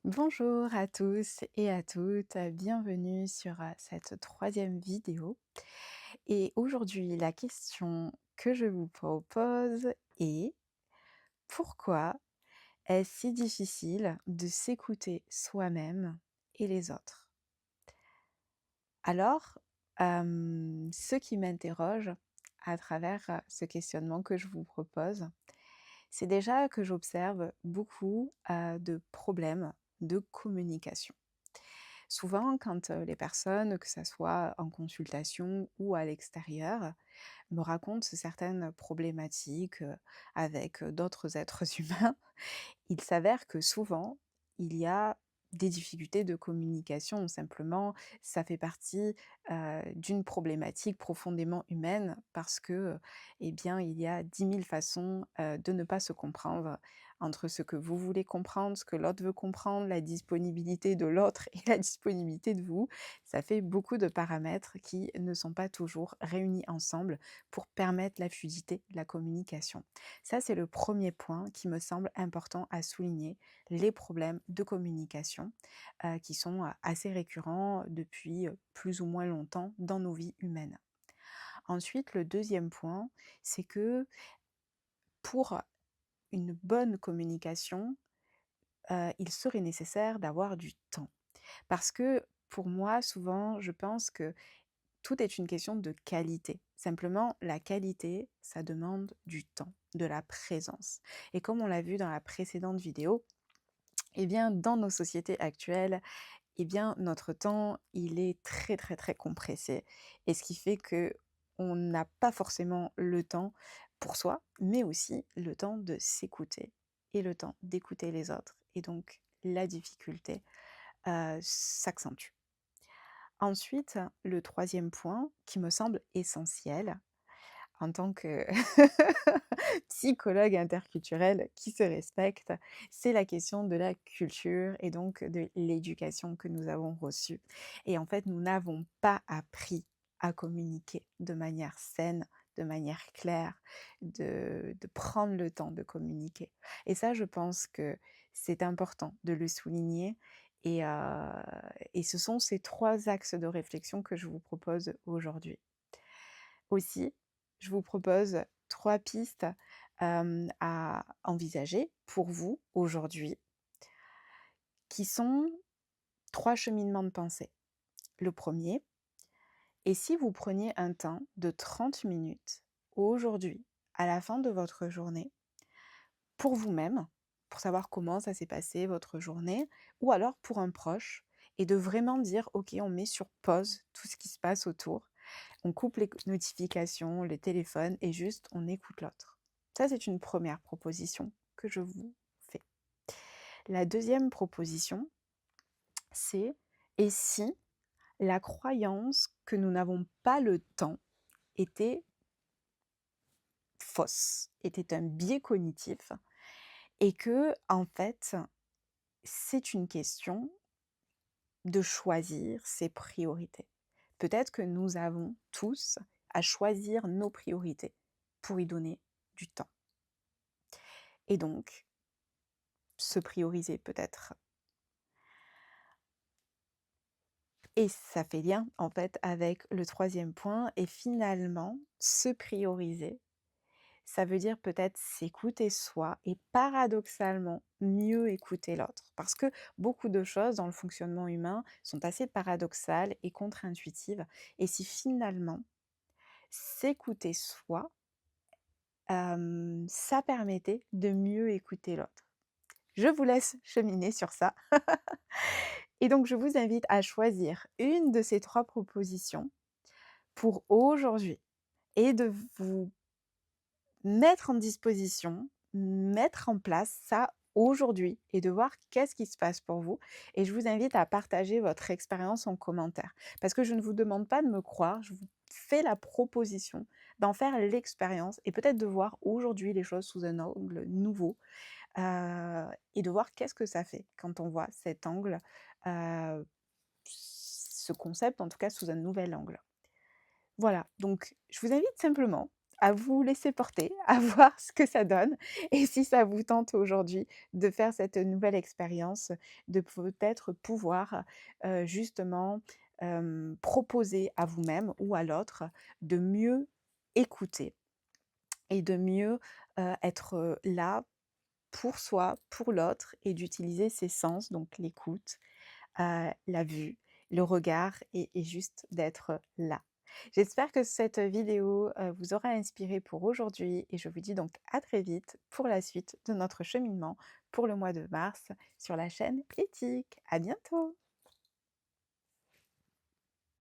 Bonjour à tous et à toutes, bienvenue sur cette troisième vidéo. Et aujourd'hui, la question que je vous propose est: pourquoi est-ce si difficile de s'écouter soi-même et les autres? Alors, ce qui m'interroge à travers ce questionnement que je vous propose, c'est déjà que j'observe beaucoup de problèmes de communication. Souvent, quand les personnes, que ça soit en consultation ou à l'extérieur, me racontent certaines problématiques avec d'autres êtres humains, il s'avère que souvent, il y a des difficultés de communication. Simplement, ça fait partie d'une problématique profondément humaine parce que, eh bien, il y a 10 000 façons de ne pas se comprendre entre ce que vous voulez comprendre, ce que l'autre veut comprendre, la disponibilité de l'autre et la disponibilité de vous. Ça fait beaucoup de paramètres qui ne sont pas toujours réunis ensemble pour permettre la fluidité de la communication. Ça, c'est le premier point qui me semble important à souligner, les problèmes de communication qui sont assez récurrents depuis plus ou moins longtemps dans nos vies humaines. Ensuite, le deuxième point, c'est que pour une bonne communication, il serait nécessaire d'avoir du temps. Parce que pour moi, souvent, je pense que tout est une question de qualité. Simplement, la qualité, ça demande du temps, de la présence. Et comme on l'a vu dans la précédente vidéo, eh bien, dans nos sociétés actuelles, eh bien, notre temps, il est très, très, très compressé. Et ce qui fait que on n'a pas forcément le temps pour soi, mais aussi le temps de s'écouter et le temps d'écouter les autres. Et donc, la difficulté s'accentue. Ensuite, le troisième point qui me semble essentiel en tant que psychologue interculturel qui se respecte, c'est la question de la culture et donc de l'éducation que nous avons reçue. Et en fait, nous n'avons pas appris à communiquer de manière saine, de manière claire, de prendre le temps de communiquer. Et ça, je pense que c'est important de le souligner. Et ce sont ces trois axes de réflexion que je vous propose aujourd'hui. Aussi, je vous propose 3 pistes, à envisager pour vous aujourd'hui, qui sont 3 cheminements de pensée. Le premier, et si vous preniez un temps de 30 minutes aujourd'hui, à la fin de votre journée, pour vous-même, pour savoir comment ça s'est passé votre journée, ou alors pour un proche, et de vraiment dire: «OK, on met sur pause tout ce qui se passe autour. On coupe les notifications, les téléphones et juste on écoute l'autre». Ça, c'est une première proposition que je vous fais. La deuxième proposition, c'est: et si la croyance que nous n'avons pas le temps était fausse, était un biais cognitif et que, en fait, c'est une question de choisir ses priorités. Peut-être que nous avons tous à choisir nos priorités pour y donner du temps. Et donc, se prioriser peut-être. Et ça fait lien en fait avec le troisième point. Et finalement, se prioriser, ça veut dire peut-être s'écouter soi et paradoxalement mieux écouter l'autre. Parce que beaucoup de choses dans le fonctionnement humain sont assez paradoxales et contre-intuitives. Et si finalement, s'écouter soi, ça permettait de mieux écouter l'autre. Je vous laisse cheminer sur ça. Et donc je vous invite à choisir une de ces 3 propositions pour aujourd'hui et de vous mettre en disposition, mettre en place ça aujourd'hui et de voir qu'est-ce qui se passe pour vous. Et je vous invite à partager votre expérience en commentaire. Parce que je ne vous demande pas de me croire, je vous fais la proposition d'en faire l'expérience et peut-être de voir aujourd'hui les choses sous un angle nouveau, et de voir qu'est-ce que ça fait quand on voit cet angle, ce concept en tout cas sous un nouvel angle. Voilà, donc je vous invite simplement à vous laisser porter, à voir ce que ça donne et si ça vous tente aujourd'hui de faire cette nouvelle expérience, de peut-être pouvoir, justement, proposer à vous-même ou à l'autre de mieux écouter et de mieux, être, là pour soi, pour l'autre et d'utiliser ses sens, donc l'écoute, la vue, le regard et juste d'être là. J'espère que cette vidéo, vous aura inspiré pour aujourd'hui et je vous dis donc à très vite pour la suite de notre cheminement pour le mois de mars sur la chaîne Éthique. À bientôt!